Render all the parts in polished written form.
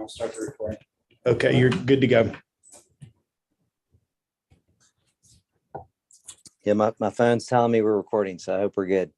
I'll start the recording. Okay, you're good to go. Yeah, my phone's telling me we're recording, so I hope we're good.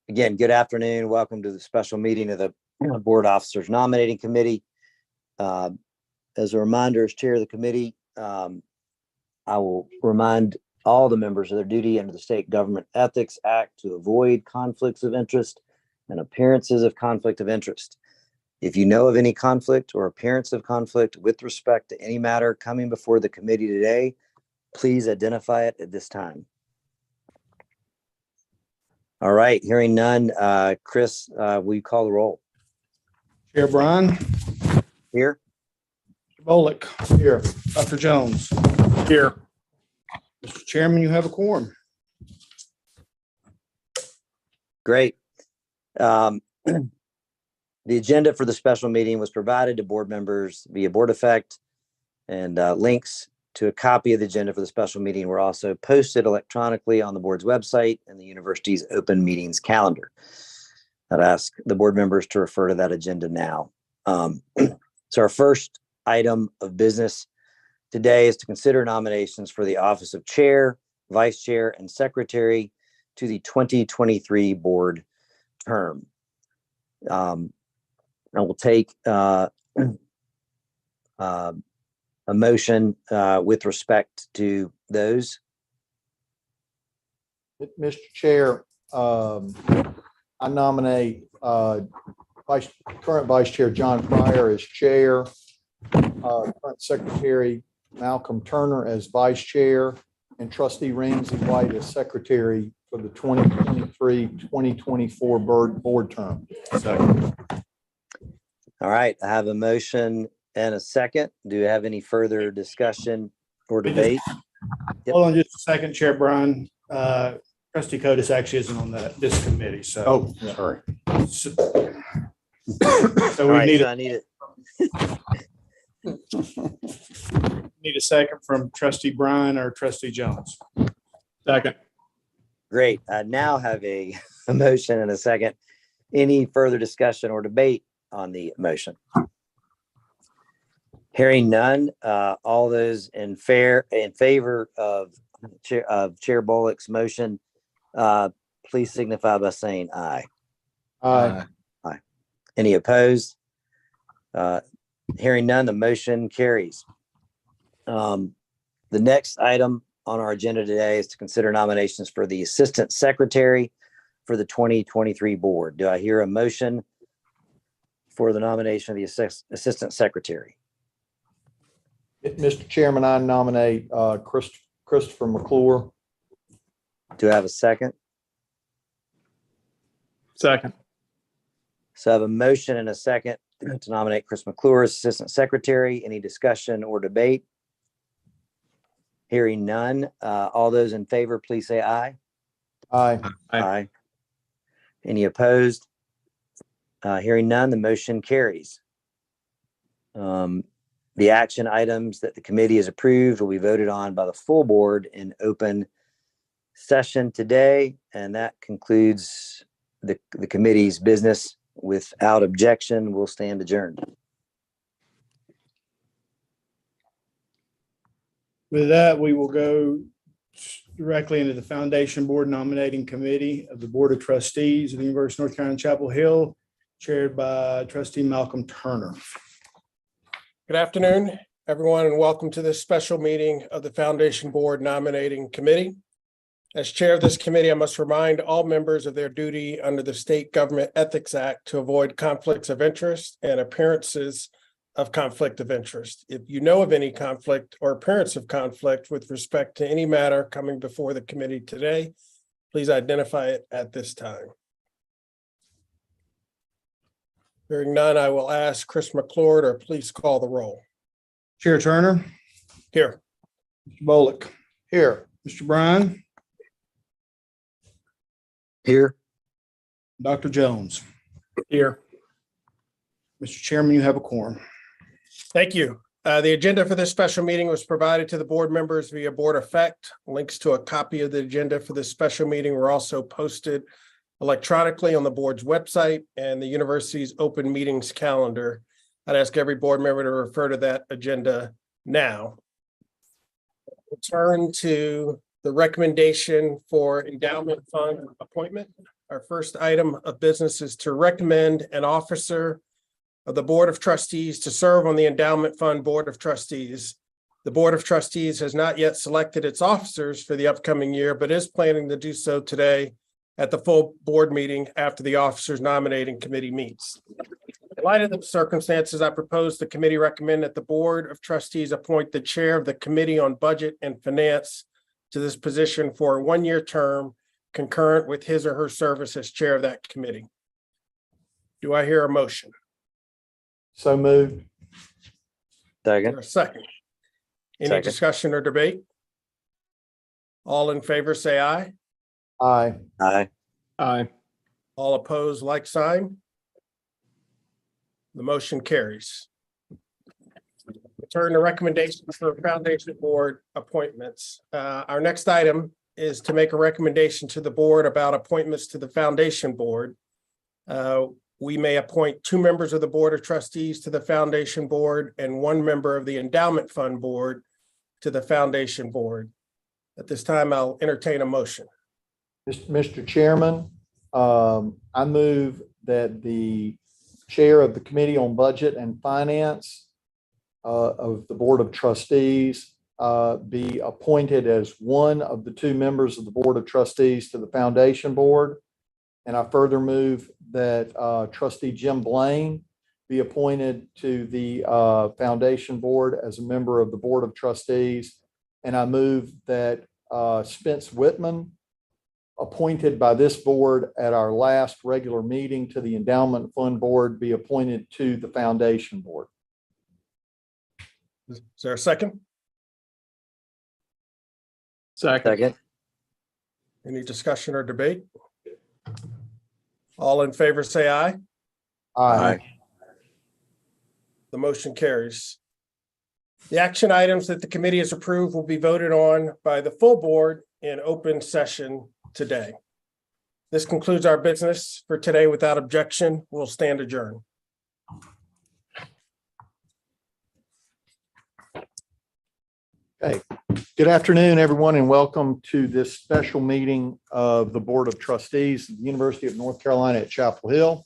Again, good afternoon. Welcome to the special meeting of the Board Officers Nominating Committee. As a reminder, as chair of the committee, I will remind all the members of their duty under the State Government Ethics Act to avoid conflicts of interest and appearances of conflict of interest. If you know of any conflict or appearance of conflict with respect to any matter coming before the committee today, please identify it at this time. All right, hearing none. Chris, will you call the roll? Chair Brian, Here? Mr. Bolick, here. Dr. Jones, here. Mr. Chairman, you have a quorum. Great. The agenda for the special meeting was provided to board members via board effect, and links to a copy of the agenda for the special meeting were also posted electronically on the board's website and the university's open meetings calendar. I'd ask the board members to refer to that agenda now. So our first item of business today is to consider nominations for the office of chair, vice chair, and secretary to the 2023 board term. I will take a motion with respect to those. Mr. Chair, I nominate current Vice Chair John Pryor as chair, current Secretary Malcolm Turner as vice chair, and Trustee Ramsey White as secretary for the 2023-2024 board term. Second. All right, I have a motion and a second. Do you have any further discussion or debate? Yep. Hold on just a second, Chair Brian. Trustee Codis actually isn't on this committee, so. Oh, sorry. So All we right, need so I need a second from Trustee Brian or Trustee Jones. Second. Great. I now have a motion and a second. Any further discussion or debate on the motion? Hearing none, all those in favor of Chair Bullock's motion, please signify by saying aye. Aye. Aye. Any opposed? Hearing none, the motion carries. The next item on our agenda today is to consider nominations for the assistant secretary for the 2023 board. Do I hear a motion for the nomination of the assistant secretary? Mr. Chairman, I nominate Christopher McClure. Do I have a second? Second. So I have a motion and a second to nominate Chris McClure as assistant secretary. Any discussion or debate? Hearing none, all those in favor, please say aye. Aye. Aye. Any opposed? Hearing none, the motion carries. The action items that the committee has approved will be voted on by the full board in open session today, and that concludes the committee's business. Without objection, we'll stand adjourned. With that, we will go directly into the Foundation Board Nominating Committee of the Board of Trustees of the University of North Carolina, Chapel Hill, chaired by Trustee Malcolm Turner. Good afternoon, everyone, and welcome to this special meeting of the Foundation Board Nominating Committee. As chair of this committee, I must remind all members of their duty under the State Government Ethics Act to avoid conflicts of interest and appearances of conflict of interest. If you know of any conflict or appearance of conflict with respect to any matter coming before the committee today, please identify it at this time. Hearing none, I will ask Chris McClure to please call the roll. Chair Turner, Here. Mr. Bolick, Here. Mr. Brian, Here. Dr. Jones. Here. Mr. Chairman, you have a quorum. Thank you. The agenda for this special meeting was provided to the board members via board effect. Links to a copy of the agenda for this special meeting were also posted electronically on the board's website and the university's open meetings calendar. I'd ask every board member to refer to that agenda now. We'll turn to the recommendation for endowment fund appointment. Our first item of business is to recommend an officer of the Board of Trustees to serve on the Endowment Fund Board of Trustees. The Board of Trustees has not yet selected its officers for the upcoming year, but is planning to do so today at the full board meeting after the officers nominating committee meets. In light of the circumstances, I propose the committee recommend that the Board of Trustees appoint the chair of the Committee on Budget and Finance to this position for a one-year term concurrent with his or her service as chair of that committee. Do I hear a motion? So moved. Or Second. a second? Any Second. discussion or debate? All in favor, say aye. Aye. Aye. Aye. All opposed, like sign. The motion carries. Turn to recommendations for Foundation Board appointments. Our next item is to make a recommendation to the board about appointments to the Foundation Board. We may appoint 2 members of the Board of Trustees to the Foundation Board and 1 member of the Endowment Fund Board to the Foundation Board. At this time, I'll entertain a motion. Mr. Chairman, I move that the chair of the Committee on Budget and Finance of the Board of Trustees be appointed as one of the 2 members of the Board of Trustees to the Foundation Board. And I further move that Trustee Jim Blaine be appointed to the Foundation Board as a member of the Board of Trustees. And I move that Spence Whitman, appointed by this board at our last regular meeting to the Endowment Fund Board, be appointed to the Foundation Board. Is there a second? Second. Any discussion or debate? All in favor, say aye. Aye. The motion carries. The action items that the committee has approved will be voted on by the full board in open session today. This concludes our business for today. Without objection, we'll stand adjourned. Okay. Good afternoon, everyone, and welcome to this special meeting of the Board of Trustees of the University of North Carolina at Chapel Hill.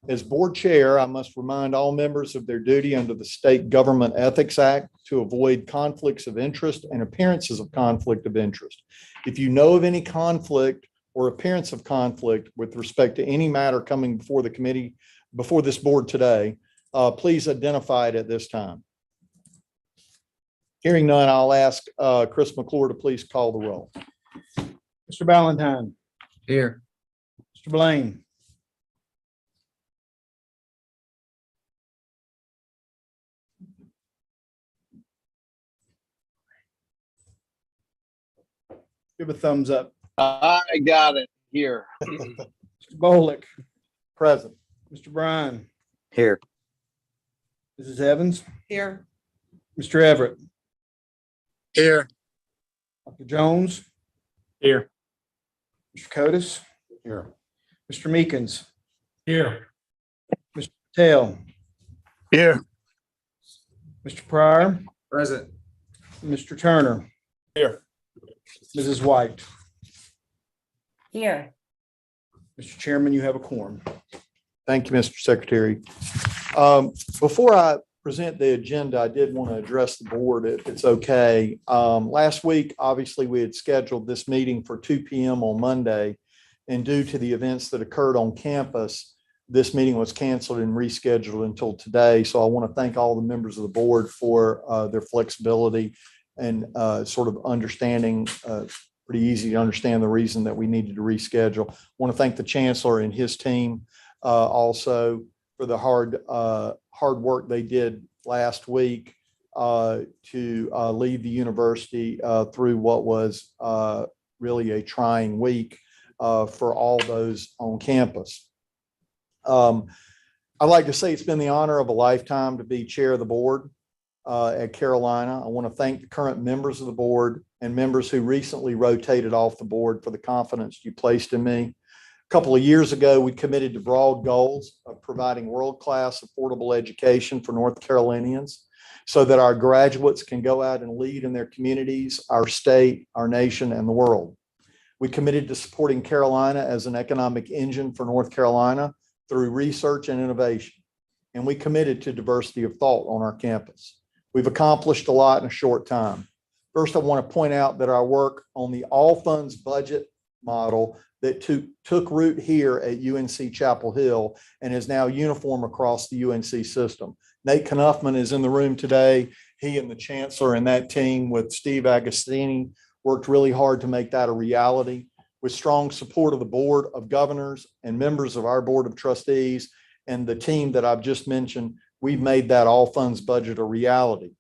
As board chair, I must remind all members of their duty under the State Government Ethics Act to avoid conflicts of interest and appearances of conflict of interest. If you know of any conflict or appearance of conflict with respect to any matter coming before the committee, before this board today, please identify it at this time. Hearing none, I'll ask Chris McClure to please call the roll. Mr. Ballantyne, Here. Mr. Blaine, give a thumbs up. I got it here. Mr. Bolick, Present. Mr. Bryan, Here. Mrs. Evans, Here. Mr. Everett, Here. Dr. Jones, Here. Mr. Codis. Here. Mr. Meekins, Here. Mr. Patel, Here. Mr. Pryor, Present. Mr. Turner, Here. Mrs. White. Here. Mr. Chairman, you have a quorum. Thank you, Mr. Secretary. Before I present the agenda, I did want to address the board if it's okay. Last week, obviously, we had scheduled this meeting for 2 p.m. on Monday, and due to the events that occurred on campus, this meeting was canceled and rescheduled until today. So I want to thank all the members of the board for their flexibility and sort of understanding, pretty easy to understand the reason that we needed to reschedule. I want to thank the chancellor and his team also for the hard work they did last week to lead the university through what was really a trying week for all those on campus. I'd like to say it's been the honor of a lifetime to be chair of the board at Carolina. I want to thank the current members of the board and members who recently rotated off the board for the confidence you placed in me. couple of years ago, we committed to broad goals of providing world-class affordable education for North Carolinians so that our graduates can go out and lead in their communities, our state, our nation, and the world. We committed to supporting Carolina as an economic engine for North Carolina through research and innovation. And we committed to diversity of thought on our campus. We've accomplished a lot in a short time. First, I want to point out that our work on the all funds budget model that took root here at UNC-Chapel Hill and is now uniform across the UNC system. Nate Knuffman is in the room today. He and the chancellor and that team with Steve Agostini worked really hard to make that a reality. With strong support of the board of governors and members of our board of trustees and the team that I've just mentioned, we've made that all funds budget a reality.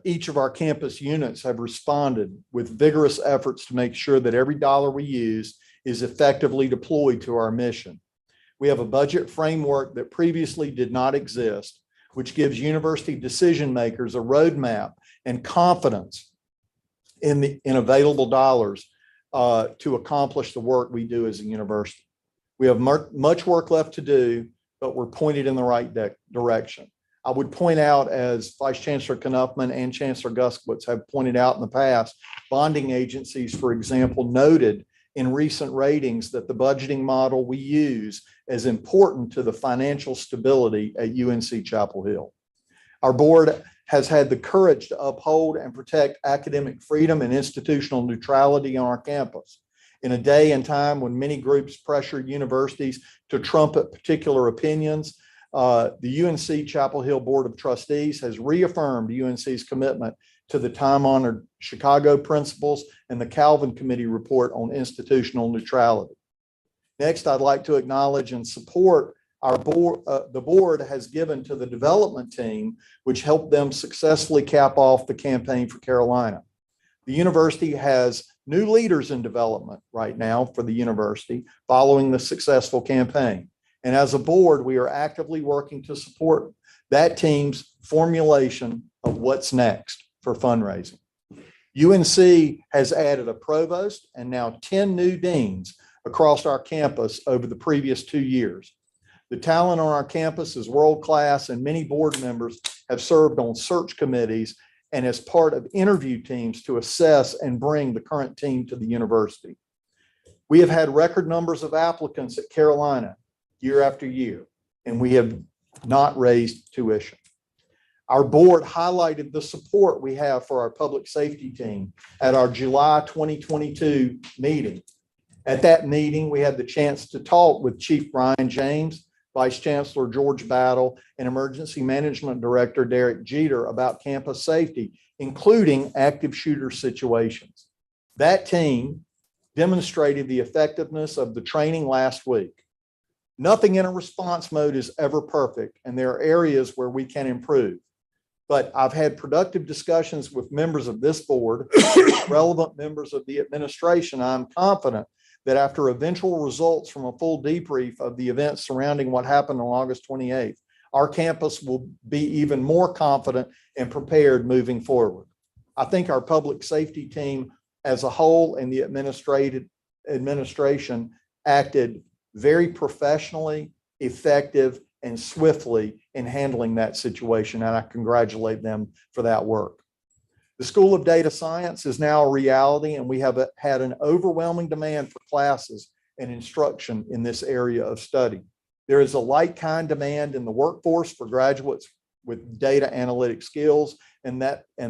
Each of our campus units have responded with vigorous efforts to make sure that every dollar we use is effectively deployed to our mission. We have a budget framework that previously did not exist, which gives university decision makers a roadmap and confidence in available dollars to accomplish the work we do as a university. We have much work left to do, but we're pointed in the right direction. I would point out, as Vice Chancellor Knuffman and Chancellor Guskowitz have pointed out in the past, bonding agencies, for example, noted in recent ratings that the budgeting model we use is important to the financial stability at UNC-Chapel Hill. Our board has had the courage to uphold and protect academic freedom and institutional neutrality on our campus. In a day and time when many groups pressured universities to trumpet particular opinions, the UNC-Chapel Hill Board of Trustees has reaffirmed UNC's commitment to the time-honored Chicago principles and the Calvin Committee report on institutional neutrality. Next, I'd like to acknowledge and support our board. The board has given to the development team, which helped them successfully cap off the campaign for Carolina. The university has new leaders in development right now for the university following the successful campaign. And as a board, we are actively working to support that team's formulation of what's next for fundraising. UNC has added a provost and now 10 new deans across our campus over the previous 2 years. The talent on our campus is world-class, and many board members have served on search committees and as part of interview teams to assess and bring the current team to the university. We have had record numbers of applicants at Carolina year after year, and we have not raised tuition. Our board highlighted the support we have for our public safety team at our July 2022 meeting. At that meeting, we had the chance to talk with Chief Brian James, Vice Chancellor George Battle, and Emergency Management Director Derek Jeter about campus safety, including active shooter situations. That team demonstrated the effectiveness of the training last week. Nothing in a response mode is ever perfect, and there are areas where we can improve. But I've had productive discussions with members of this board, relevant members of the administration. I'm confident that after eventual results from a full debrief of the events surrounding what happened on August 28th, our campus will be even more confident and prepared moving forward. I think our public safety team as a whole and the administration acted very professionally, effective, and swiftly in handling that situation, and I congratulate them for that work. The School of Data Science is now a reality, and we have had an overwhelming demand for classes and instruction in this area of study. There is a like-kind demand in the workforce for graduates with data analytic skills and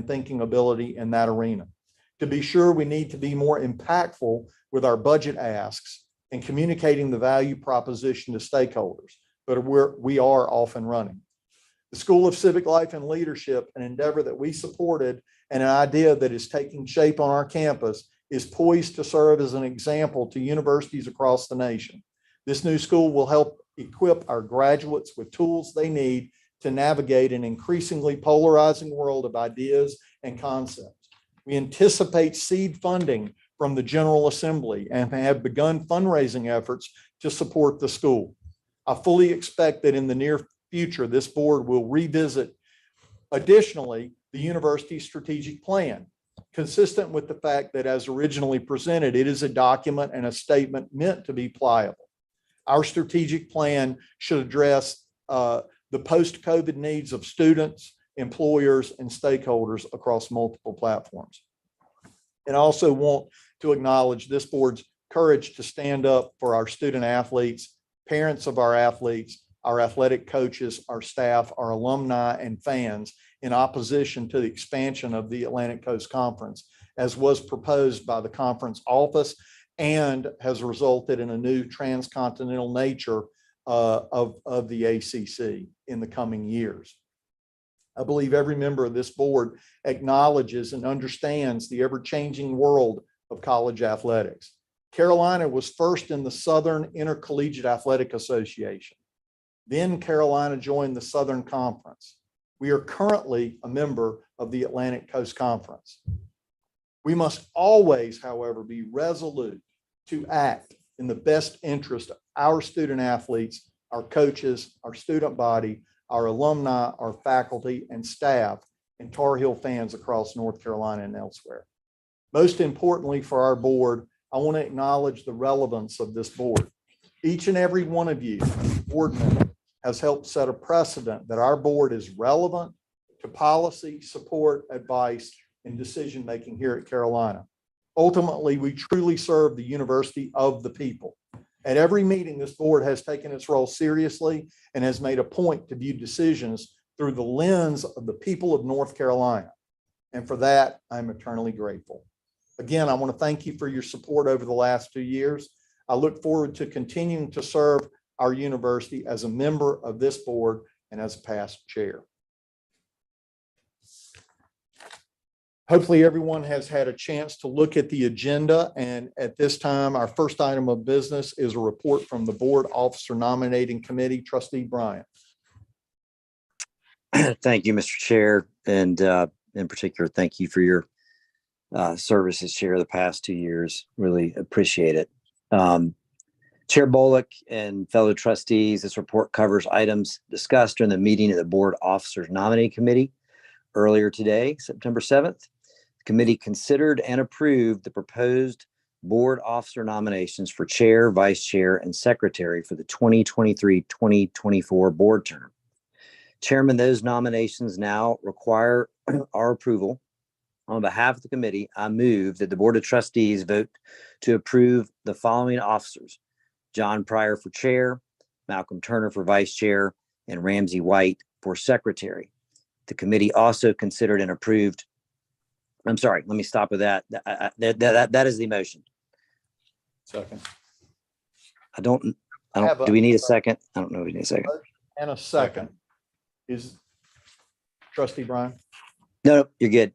thinking ability in that arena. To be sure, we need to be more impactful with our budget asks and communicating the value proposition to stakeholders, but we are off and running. The School of Civic Life and Leadership, an endeavor that we supported and an idea that is taking shape on our campus, is poised to serve as an example to universities across the nation. This new school will help equip our graduates with tools they need to navigate an increasingly polarizing world of ideas and concepts. We anticipate seed funding from the General Assembly and have begun fundraising efforts to support the school. I fully expect that in the near future, this board will revisit additionally the university's strategic plan consistent with the fact that as originally presented, it is a document and a statement meant to be pliable. Our strategic plan should address the post-COVID needs of students, employers, and stakeholders across multiple platforms. And I also want to acknowledge this board's courage to stand up for our student athletes, parents of our athletes, our athletic coaches, our staff, our alumni, and fans in opposition to the expansion of the Atlantic Coast Conference, as was proposed by the conference office and has resulted in a new transcontinental nature of the ACC in the coming years. I believe every member of this board acknowledges and understands the ever-changing world of college athletics. Carolina was first in the Southern Intercollegiate Athletic Association. Then Carolina joined the Southern Conference. We are currently a member of the Atlantic Coast Conference. We must always, however, be resolute to act in the best interest of our student athletes, our coaches, our student body, our alumni, our faculty and staff, and Tar Heel fans across North Carolina and elsewhere. Most importantly for our board, I want to acknowledge the relevance of this board. Each and every one of you, board members, has helped set a precedent that our board is relevant to policy, support, advice, and decision-making here at Carolina. Ultimately, we truly serve the University of the people. At every meeting, this board has taken its role seriously and has made a point to view decisions through the lens of the people of North Carolina. And for that, I'm eternally grateful. Again, I want to thank you for your support over the last 2 years. I look forward to continuing to serve our university as a member of this board and as a past chair. Hopefully everyone has had a chance to look at the agenda, and at this time, our first item of business is a report from the Board Officer Nominating Committee. Trustee Bryant. Thank you, Mr. Chair, and in particular, thank you for your service as chair the past 2 years. Really appreciate it. Chair Bullock and fellow trustees, this report covers items discussed during the meeting of the Board Officers Nominating Committee earlier today, September 7th. The committee considered and approved the proposed board officer nominations for chair, vice chair, and secretary for the 2023-2024 board term. Chairman, those nominations now require our approval. On behalf of the committee, I move that the Board of Trustees vote to approve the following officers: John Pryor for chair, Malcolm Turner for vice chair, and Ramsey White for secretary. The committee also considered and approved. I'm sorry, let me stop with that. That is the motion. Second. Do we need a second? I don't know if we need a second. And a second. Is Trustee Bryant? No, you're good.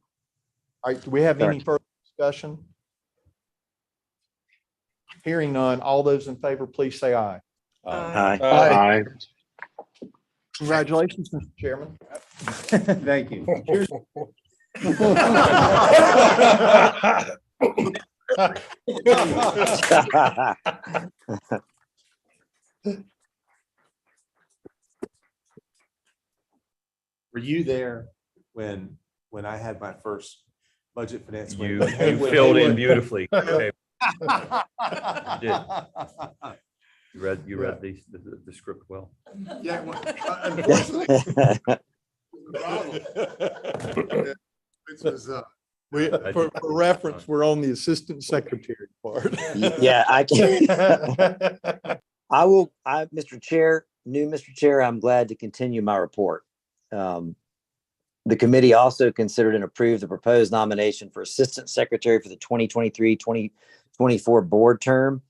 All right, do we have any further discussion? Hearing none, all those in favor, please say aye. Aye. Aye. Congratulations, Mr. Chairman. Thank you. Were you there when I had my first budget finance? You meeting? filled in beautifully. Okay, you read the script well. Yeah, well, unfortunately, it was, For reference, we're on the assistant secretary part. Yeah, I can. Mr. Chair, Mr. Chair, I'm glad to continue my report. The committee also considered and approved the proposed nomination for assistant secretary for the 2023-2024 board term.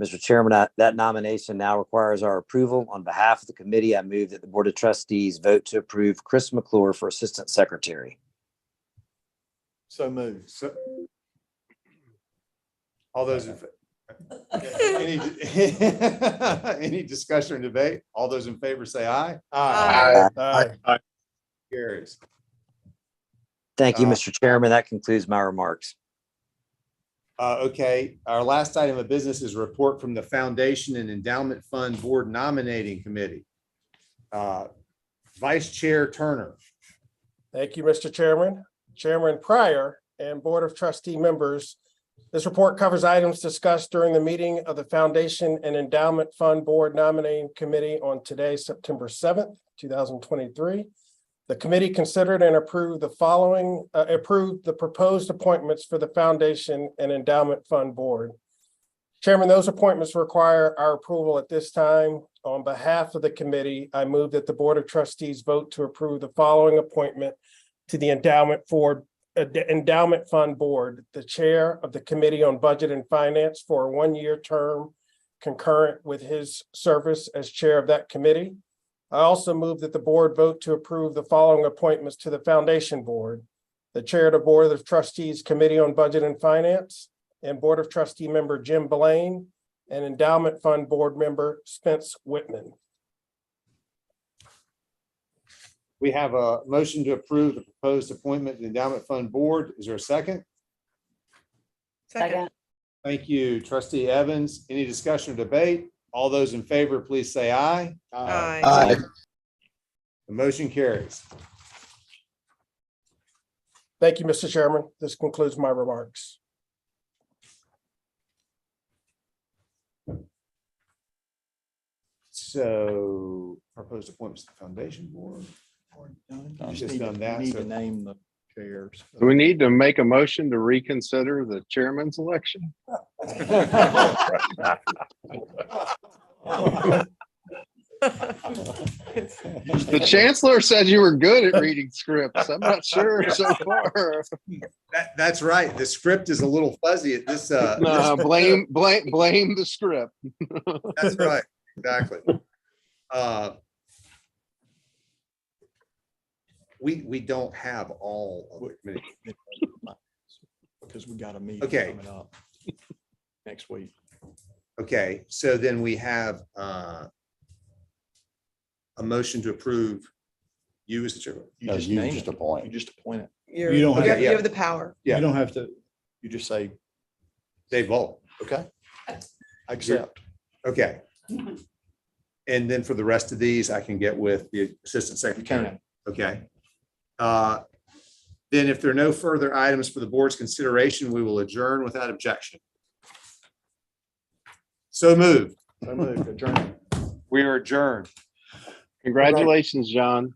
Mr. Chairman, that nomination now requires our approval. On behalf of the committee, I move that the Board of Trustees vote to approve Chris McClure for assistant secretary. So moved. All those in any discussion or debate? All those in favor say aye. Aye. Carries. Thank you, Mr. Chairman. That concludes my remarks. Okay, our last item of business is a report from the Foundation and Endowment Fund Board Nominating Committee. Vice Chair Turner. Thank you, Mr. Chairman. Chairman Pryor and Board of Trustee members. This report covers items discussed during the meeting of the Foundation and Endowment Fund Board Nominating Committee on today, September 7th, 2023. The committee considered and approved the following, approved the proposed appointments for the Foundation and Endowment Fund Board. Chairman, those appointments require our approval at this time. On behalf of the committee, I move that the Board of Trustees vote to approve the following appointment to the Endowment Fund Board, the Chair of the Committee on Budget and Finance for a one-year term concurrent with his service as Chair of that committee. I also move that the board vote to approve the following appointments to the Foundation Board, the Chair of the Board of Trustees Committee on Budget and Finance, and Board of Trustee member Jim Blaine, and Endowment Fund Board member Spence Whitman. We have a motion to approve the proposed appointment to the Endowment Fund Board. Is there a second? Second. Thank you, Trustee Evans. Any discussion or debate? All those in favor, please say aye. Aye. The motion carries. Thank you, Mr. Chairman. This concludes my remarks. So proposed appointments to the Foundation Board. You just done that, Need so- to name the chairs. Do we need to make a motion to reconsider the chairman's election? The chancellor said you were good at reading scripts. I'm not sure so far. That's right. The script is a little fuzzy at this. No, blame the script. That's right. Exactly. We don't have all of the committee. Because we got a meeting Okay. coming up next week. Okay, so then we have a motion to approve you as the chair. You just name it. You just appoint it. You don't have- You have the power. Yeah. You don't have to, You just say, Dave Ball. okay, I accept. Okay. And then for the rest of these, I can get with the assistant You secretary. can. Okay. Then if there are no further items for the board's consideration, we will adjourn without objection. So moved. So moved. Adjourn. We are adjourned. Congratulations, John.